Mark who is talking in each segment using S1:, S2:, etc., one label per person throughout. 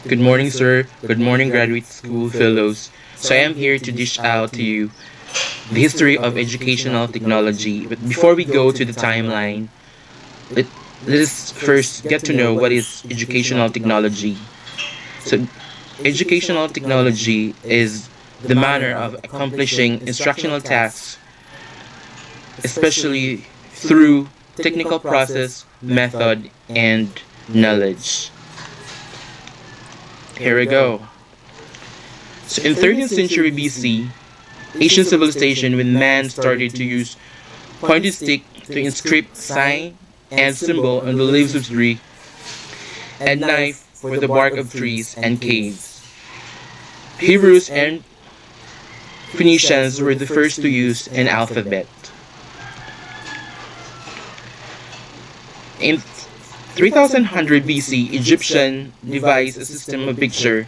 S1: Good morning, sir. Good morning, graduate school fellows. So I am here to dish out to you the history of educational technology. But before we go to the timeline, let, let us first get to know what is educational technology. So, educational technology is the manner of accomplishing instructional tasks, especially through technical process, method, and knowledge. Here we go. So in 13th century BC, Asian civilization, when man started to use pointed stick to inscribe sign and symbol on the leaves of tree, and knife for the bark of trees and caves. Hebrews and Phoenicians were the first to use an alphabet. In 3100 BC, Egyptian devised a system of picture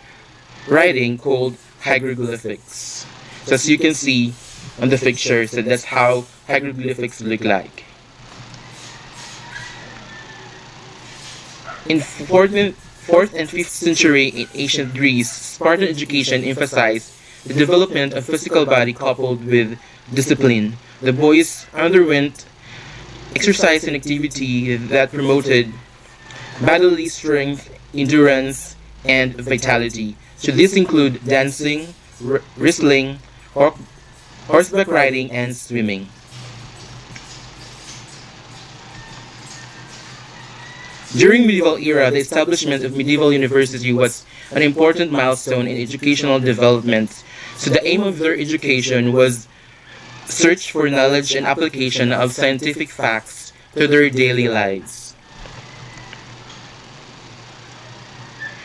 S1: writing called hieroglyphics. So as you can see on the picture, so that's how hieroglyphics look like. In 4th and 5th century in ancient Greece, Spartan education emphasized the development of physical body coupled with discipline. The boys underwent exercise and activity that promoted bodily strength, endurance, and vitality. So these include dancing, wrestling, horseback riding, and swimming. During medieval era, the establishment of medieval university was an important milestone in educational development. So the aim of their education was search for knowledge and application of scientific facts to their daily lives.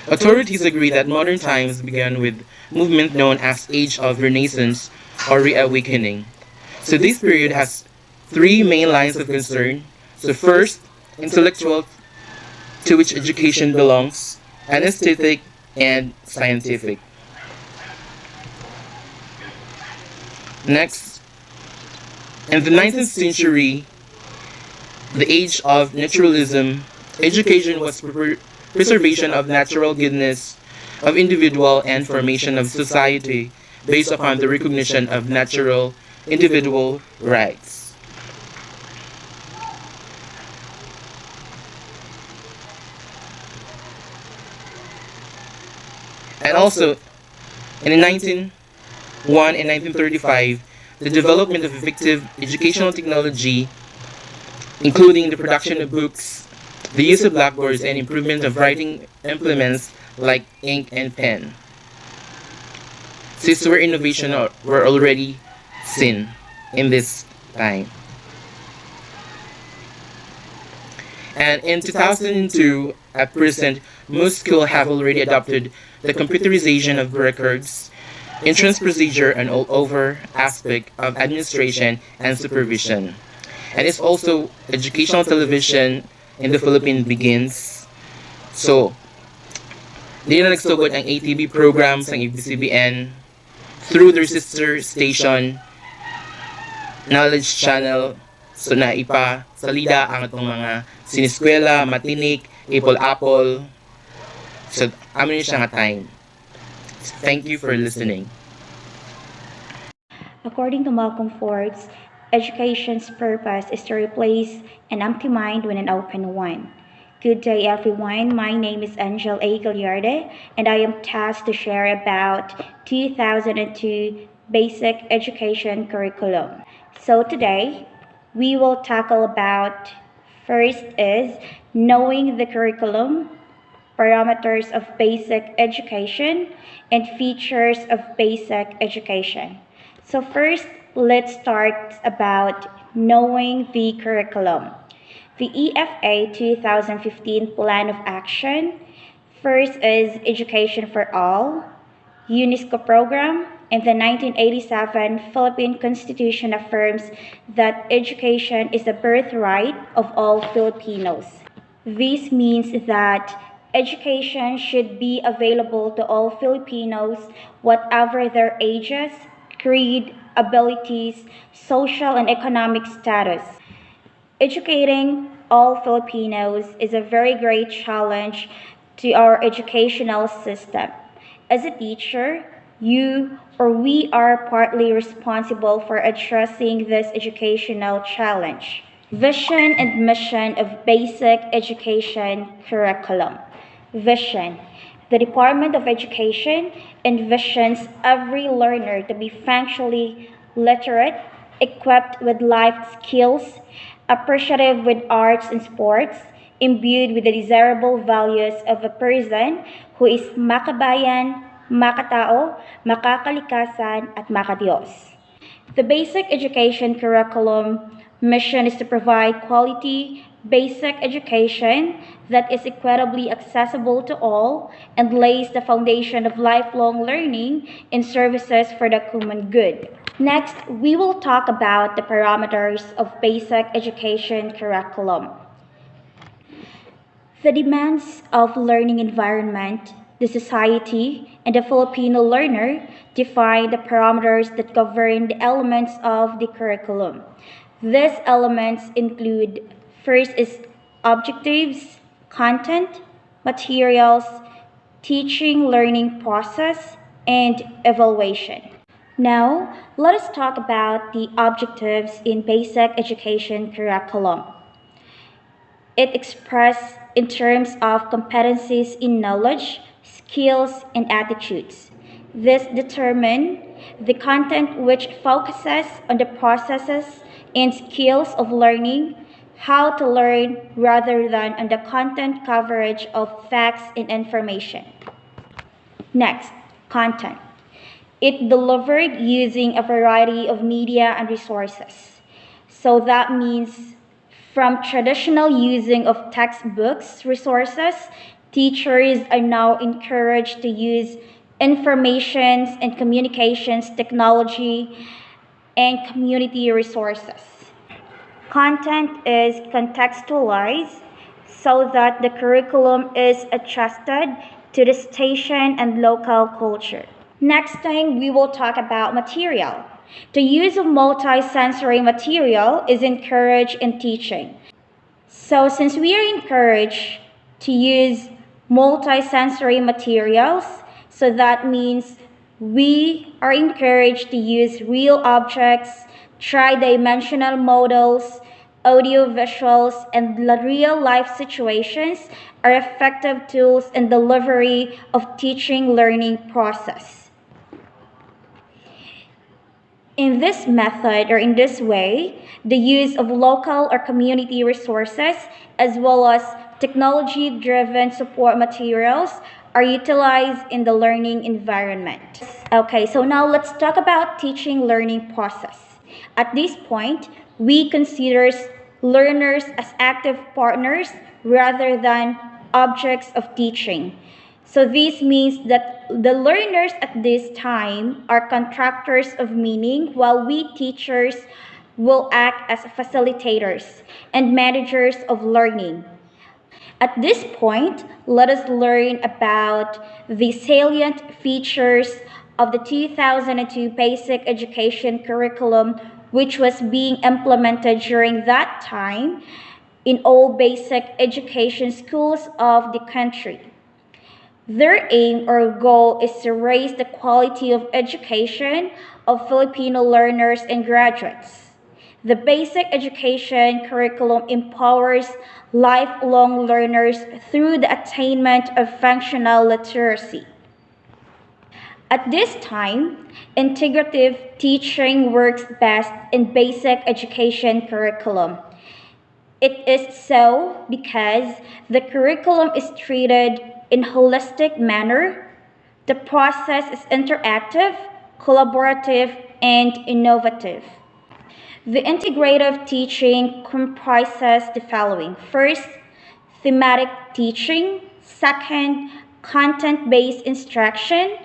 S1: Authorities agree that modern times began with movement known as Age of Renaissance or Reawakening. So this period has three main lines of concern. So first, intellectual, to which education belongs, aesthetic, and scientific. Next, in the 19th century, the age of naturalism, education was preservation of natural goodness of individual and formation of society based upon the recognition of natural individual rights. And also, in 1901 and 1935, the development of effective educational technology, including the production of books, the use of blackboards, and improvement of writing implements like ink and pen. Since where innovation were already seen in this time. And in 2002, at present, most schools have already adopted the computerization of records, entrance procedure, and all over aspect of administration and supervision. And it's also educational television in the Philippines begins. So, di na nagsugod ang ATV programs ng ABS-CBN through their sister station, Knowledge Channel. So naipa salida ang atong mga siniskwela, matinik, apple. So amin siya nga time. Thank you for listening.
S2: According to Malcolm Forbes, education's purpose is to replace an empty mind with an open one. Good day, everyone. My name is Angel A. Gagliarde, and I am tasked to share about 2002 Basic Education Curriculum. So today, we will tackle about first is knowing the curriculum, parameters of basic education, and features of basic education. So first, let's start about knowing the curriculum. The EFA 2015 Plan of Action, first is Education for All, UNESCO program, and the 1987 Philippine Constitution affirms that education is a birthright of all Filipinos. This means that education should be available to all Filipinos, whatever their ages, creed, abilities, social and economic status. Educating all Filipinos is a very great challenge to our educational system. As a teacher, you or we are partly responsible for addressing this educational challenge. Vision and mission of basic education curriculum. Vision. The Department of Education envisions every learner to be functionally literate, equipped with life skills, appreciative with arts and sports, imbued with the desirable values of a person who is makabayan, makatao, makakalikasan, at makadiyos. The basic education curriculum mission is to provide quality basic education that is equitably accessible to all and lays the foundation of lifelong learning in services for the common good. Next, we will talk about the parameters of basic education curriculum. The demands of learning environment, the society, and the Filipino learner define the parameters that govern the elements of the curriculum. These elements include first is objectives, content, materials, teaching learning process, and evaluation. Now, let us talk about the objectives in basic education curriculum. It expressed in terms of competencies in knowledge, skills, and attitudes. This determine the content which focuses on the processes and skills of learning, how to learn rather than on the content coverage of facts and information. Next, content. It delivered using a variety of media and resources. So that means from traditional using of textbooks resources, teachers are now encouraged to use informations and communications technology and community resources. Content is contextualized so that the curriculum is adjusted to the station and local culture. Next thing, we will talk about material. The use of multi-sensory material is encouraged in teaching. So since we are encouraged to use multi-sensory materials, so that means we are encouraged to use real objects, tri-dimensional models, audio visuals, and real-life situations are effective tools in delivery of teaching learning process. In this method or in this way, the use of local or community resources as well as technology-driven support materials are utilized in the learning environment. Okay, so now let's talk about teaching learning process. At this point, we consider learners as active partners rather than objects of teaching. So this means that the learners at this time are contractors of meaning, while we teachers will act as facilitators and managers of learning. At this point, let us learn about the salient features of the 2002 Basic Education Curriculum, which was being implemented during that time in all basic education schools of the country. Their aim or goal is to raise the quality of education of Filipino learners and graduates. The basic education curriculum empowers lifelong learners through the attainment of functional literacy. At this time, integrative teaching works best in basic education curriculum. It is so because the curriculum is treated in holistic manner. The process is interactive, collaborative, and innovative. The integrative teaching comprises the following. First, thematic teaching. Second, content-based instruction.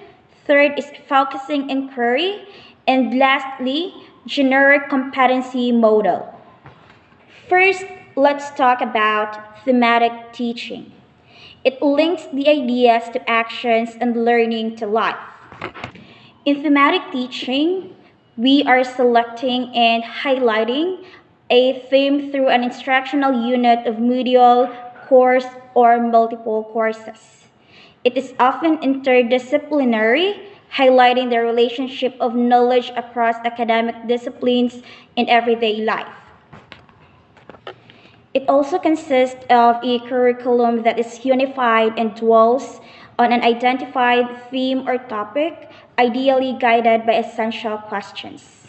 S2: Third is focusing inquiry. And lastly, generic competency model. First, let's talk about thematic teaching. It links the ideas to actions and learning to life. In thematic teaching, we are selecting and highlighting a theme through an instructional unit of module, course, or multiple courses. It is often interdisciplinary, highlighting the relationship of knowledge across academic disciplines in everyday life. It also consists of a curriculum that is unified and dwells on an identified theme or topic, ideally guided by essential questions.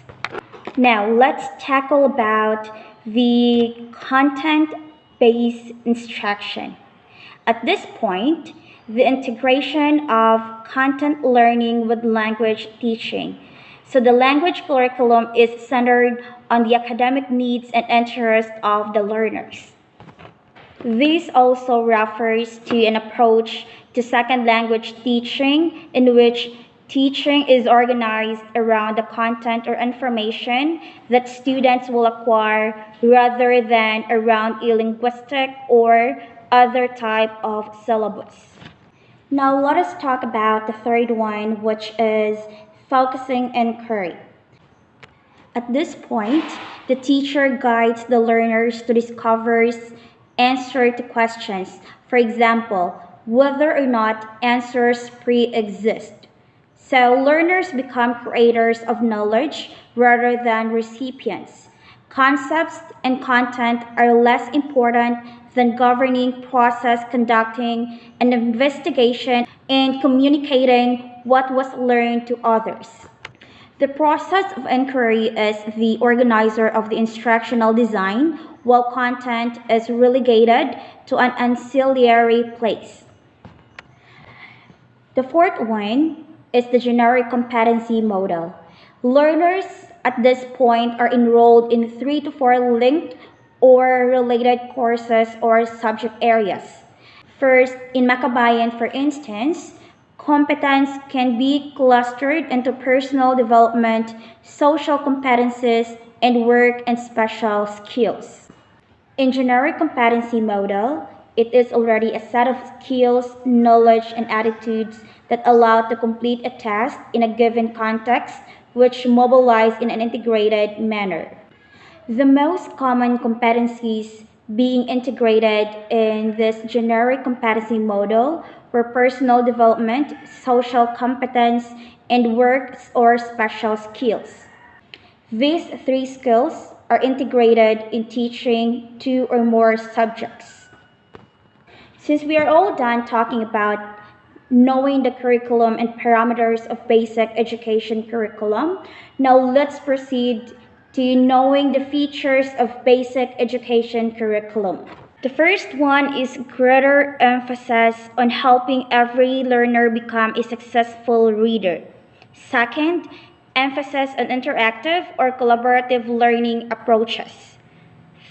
S2: Now, let's tackle about the content-based instruction. At this point, the integration of content learning with language teaching. So the language curriculum is centered on the academic needs and interests of the learners. This also refers to an approach to second language teaching in which teaching is organized around the content or information that students will acquire rather than around a linguistic or other type of syllabus. Now let us talk about the third one, which is focusing inquiry. At this point, the teacher guides the learners to discover answer to questions. For example, whether or not answers pre-exist. So learners become creators of knowledge rather than recipients. Concepts and content are less important than governing process, conducting an investigation, and communicating what was learned to others. The process of inquiry is the organizer of the instructional design, while content is relegated to an ancillary place. The fourth one is the generic competency model. Learners at this point are enrolled in 3 to 4 linked or related courses or subject areas. First, in Makabayan, for instance, competence can be clustered into personal development, social competencies, and work and special skills. In generic competency model, it is already a set of skills, knowledge, and attitudes that allow to complete a task in a given context, which mobilize in an integrated manner. The most common competencies being integrated in this generic competency model were personal development, social competence, and work or special skills. These three skills are integrated in teaching 2 or more subjects. Since we are all done talking about knowing the curriculum and parameters of basic education curriculum, now let's proceed to knowing the features of basic education curriculum. The first one is greater emphasis on helping every learner become a successful reader. Second, emphasis on interactive or collaborative learning approaches.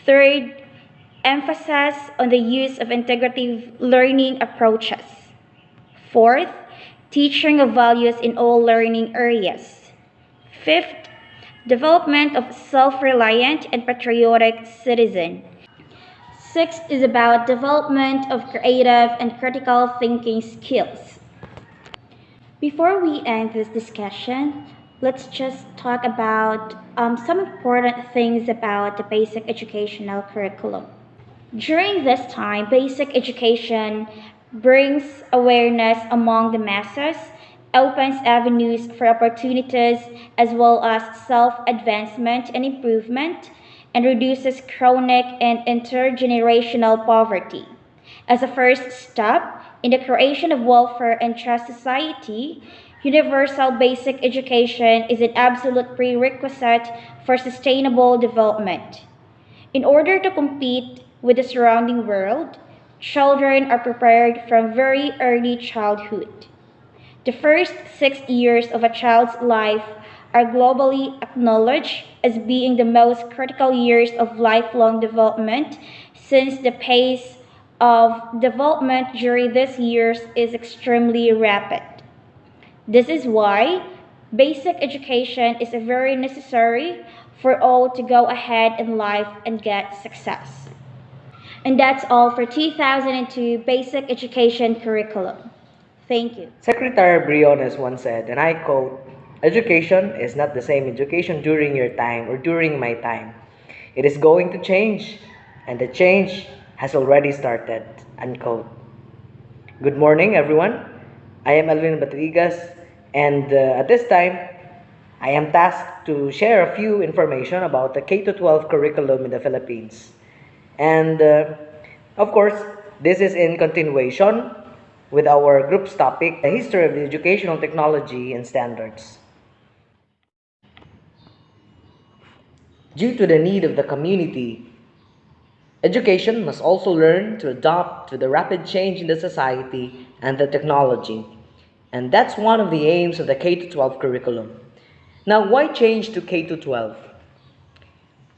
S2: Third, emphasis on the use of integrative learning approaches. Fourth, teaching of values in all learning areas. Fifth, development of self-reliant and patriotic citizen. Sixth is about development of creative and critical thinking skills. Before we end this discussion, let's just talk about some important things about the basic educational curriculum. During this time, basic education brings awareness among the masses, opens avenues for opportunities as well as self-advancement and improvement, and reduces chronic and intergenerational poverty. As a first step in the creation of welfare and trust society, universal basic education is an absolute prerequisite for sustainable development. In order to compete with the surrounding world, children are prepared from very early childhood. The first 6 years of a child's life are globally acknowledged as being the most critical years of lifelong development, since the pace of development during these years is extremely rapid. This is why basic education is very necessary for all to go ahead in life and get success. And that's all for 2002 Basic Education Curriculum. Thank you.
S3: Secretary Briones once said, and I quote, "Education is not the same education during your time or during my time. It is going to change, and the change has already started." Unquote. Good morning, everyone. I am Alvin Batrigas, and at this time, I am tasked to share a few information about the K-12 curriculum in the Philippines. And of course, this is in continuation with our group's topic, the history of the educational technology and standards. Due to the need of the community, education must also learn to adapt to the rapid change in the society and the technology. And that's one of the aims of the K-12 curriculum. Now, why change to K-12?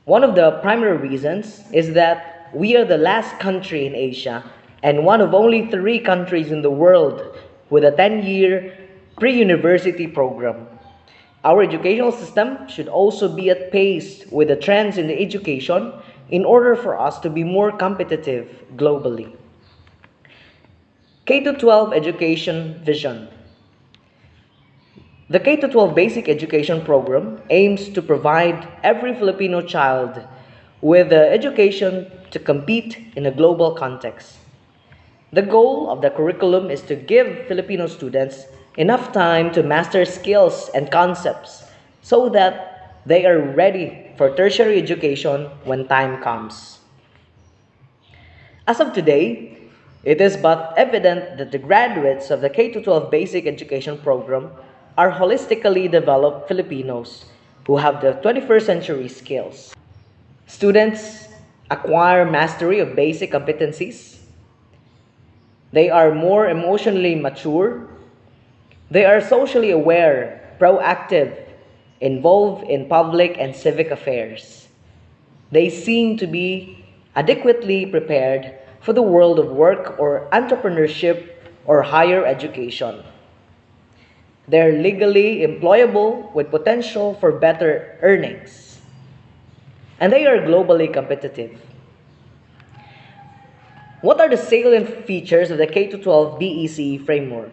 S3: One of the primary reasons is that we are the last country in Asia and one of only 3 countries in the world with a 10-year pre-university program. Our educational system should also be at pace with the trends in the education in order for us to be more competitive globally. K-12 Education Vision. The K-12 Basic Education program aims to provide every Filipino child with the education to compete in a global context. The goal of the curriculum is to give Filipino students enough time to master skills and concepts so that they are ready for tertiary education when time comes. As of today, it is but evident that the graduates of the K-12 Basic Education program are holistically developed Filipinos who have the 21st century skills. Students acquire mastery of basic competencies. They are more emotionally mature. They are socially aware, proactive, involved in public and civic affairs. They seem to be adequately prepared for the world of work or entrepreneurship or higher education. They're legally employable with potential for better earnings. And they are globally competitive. What are the salient features of the K-12 BEC framework?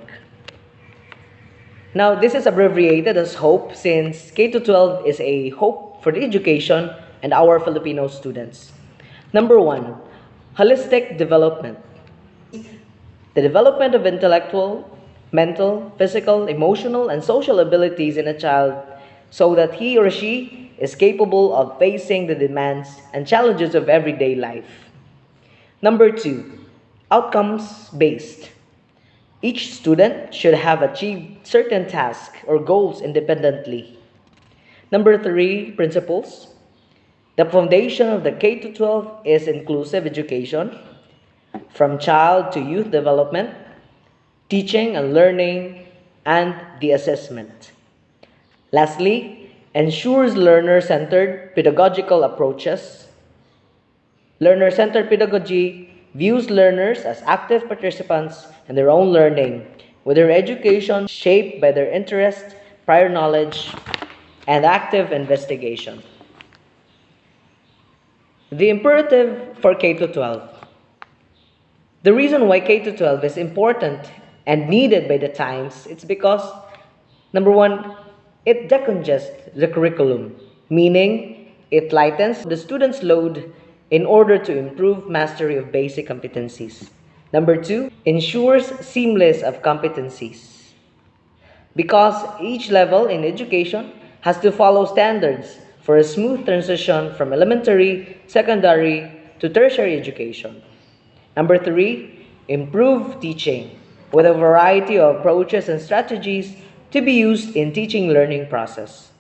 S3: Now, this is abbreviated as HOPE since K-12 is a hope for the education and our Filipino students. Number 1, holistic development. The development of intellectual, mental, physical, emotional, and social abilities in a child so that he or she is capable of facing the demands and challenges of everyday life. Number 2, outcomes based. Each student should have achieved certain tasks or goals independently. Number 3, principles. The foundation of the K-12 is inclusive education, from child to youth development, teaching and learning, and the assessment. Lastly, ensures learner-centered pedagogical approaches. Learner-centered pedagogy views learners as active participants in their own learning, with their education shaped by their interest, prior knowledge, and active investigation. The imperative for K-12. The reason why K-12 is important and needed by the times, it's because, number 1, it decongests the curriculum, meaning it lightens the student's load in order to improve mastery of basic competencies. Number 2, ensures seamless of competencies. Because each level in education has to follow standards for a smooth transition from elementary, secondary, to tertiary education. Number 3, improve teaching with a variety of approaches and strategies to be used in teaching learning process.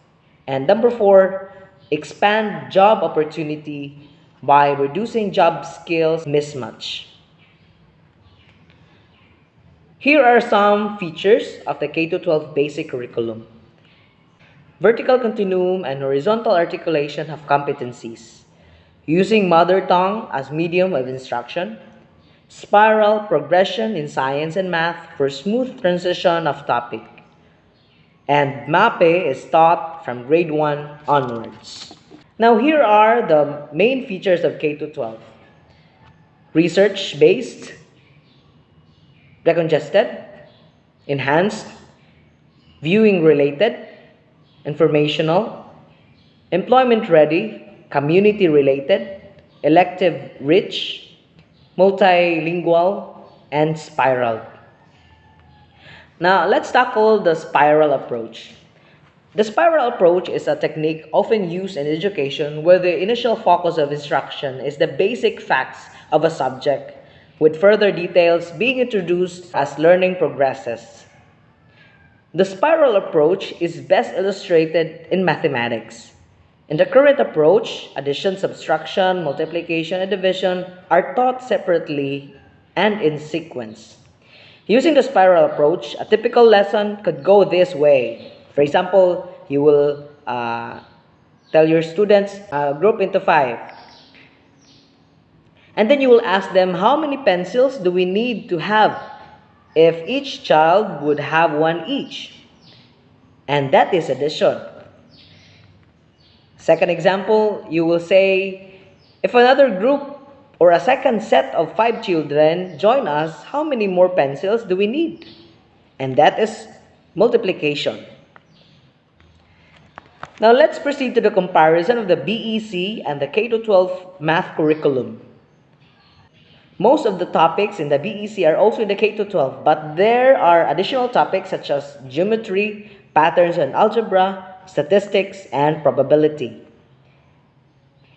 S3: And number 4, expand job opportunity by reducing job skills mismatch. Here are some features of the K-12 Basic Curriculum. Vertical continuum and horizontal articulation of competencies. Using mother tongue as medium of instruction. Spiral progression in science and math for smooth transition of topic. And MAPE is taught from grade 1 onwards. Now here are the main features of K-12. Research-based, decongested, enhanced, viewing-related, informational, employment-ready, community-related, elective-rich, multilingual, and spiral. Now, let's tackle the spiral approach. The spiral approach is a technique often used in education where the initial focus of instruction is the basic facts of a subject, with further details being introduced as learning progresses. The spiral approach is best illustrated in mathematics. In the current approach, addition, subtraction, multiplication, and division are taught separately and in sequence. Using the spiral approach, a typical lesson could go this way. For example, you will tell your students, group into five. And then you will ask them, how many pencils do we need to have if each child would have one each? And that is addition. Second example, you will say, if another group or a second set of 5 children join us, how many more pencils do we need? And that is multiplication. Now let's proceed to the comparison of the BEC and the K12 math curriculum. Most of the topics in the BEC are also in the K12, but there are additional topics such as geometry, patterns and algebra, statistics, and probability.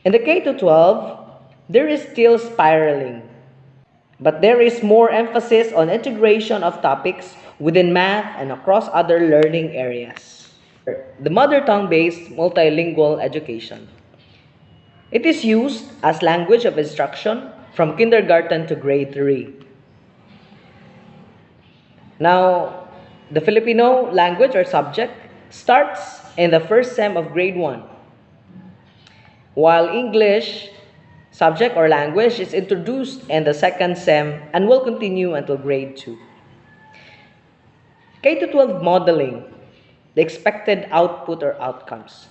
S3: In the K-12, there is still spiraling, but there is more emphasis on integration of topics within math and across other learning areas. The mother tongue-based multilingual education. It is used as language of instruction from kindergarten to grade 3. Now, the Filipino language or subject starts in the first sem of grade 1, while English subject or language is introduced in the second sem and will continue until grade 2. K-12 modeling, the expected output or outcomes.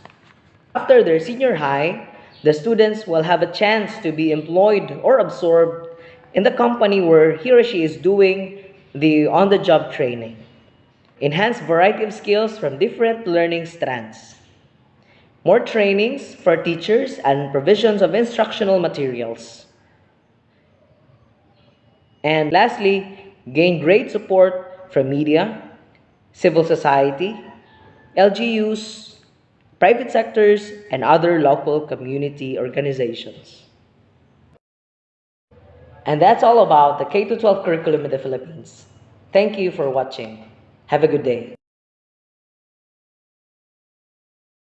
S3: After their senior high, the students will have a chance to be employed or absorbed in the company where he or she is doing the on-the-job training. Enhanced variety of skills from different learning strands. More trainings for teachers and provisions of instructional materials. And lastly, gain great support from media, civil society, LGUs, private sectors, and other local community organizations. And that's all about the K-12 curriculum in the Philippines. Thank you for watching. Have a good day.